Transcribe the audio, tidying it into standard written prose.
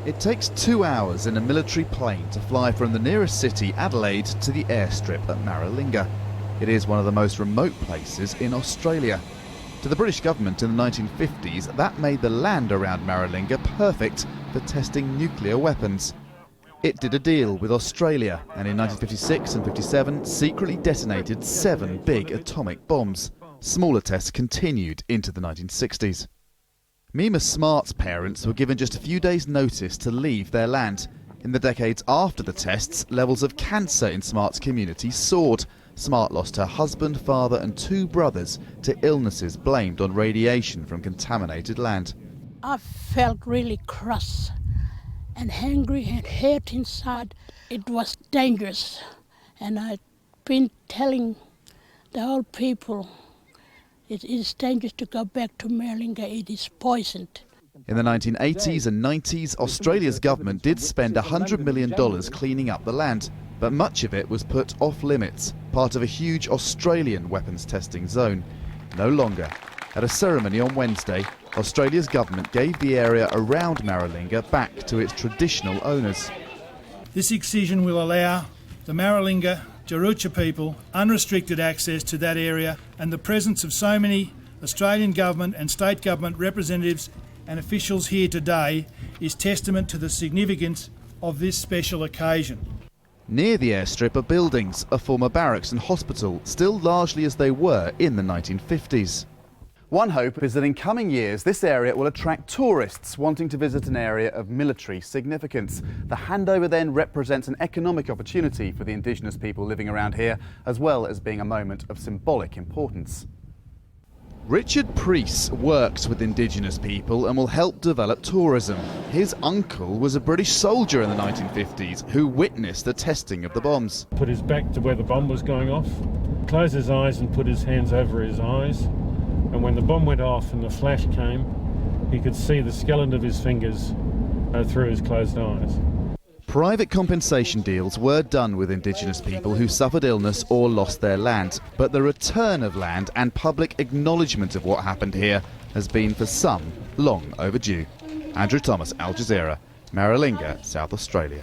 It takes 2 hours in a military plane to fly from the nearest city, Adelaide, to the airstrip at Maralinga. It is one of the most remote places in Australia. To the British government in the 1950s, that made the land around Maralinga perfect for testing nuclear weapons. It did a deal with Australia and in 1956 and 57 secretly detonated 7 big atomic bombs. Smaller tests continued into the 1960s. Mima Smart's parents were given just a few days' notice to leave their land. In the decades after the tests, levels of cancer in Smart's community soared. Smart lost her husband, father and 2 brothers to illnesses blamed on radiation from contaminated land. I felt really cross and angry and hurt inside. It was dangerous, and I've been telling the old people it is dangerous to go back to Maralinga. It is poisoned. In the 1980s and 90s, Australia's government did spend $100 million cleaning up the land, but much of it was put off limits, part of a huge Australian weapons testing zone. No longer. At a ceremony on Wednesday, Australia's government gave the area around Maralinga back to its traditional owners. This excision will allow the Maralinga Jazeera people unrestricted access to that area, and the presence of so many Australian government and state government representatives and officials here today is testament to the significance of this special occasion. Near the airstrip are buildings, a former barracks and hospital, still largely as they were in the 1950s. One hope is that in coming years this area will attract tourists wanting to visit an area of military significance. The handover then represents an economic opportunity for the Indigenous people living around here, as well as being a moment of symbolic importance. Richard Preece works with Indigenous people and will help develop tourism. His uncle was a British soldier in the 1950s who witnessed the testing of the bombs. Put his back to where the bomb was going off, closed his eyes and put his hands over his eyes. And when the bomb went off and the flash came, he could see the skeleton of his fingers through his closed eyes. Private compensation deals were done with Indigenous people who suffered illness or lost their land, but the return of land and public acknowledgement of what happened here has been for some long overdue. Andrew Thomas, Al Jazeera, Maralinga, South Australia.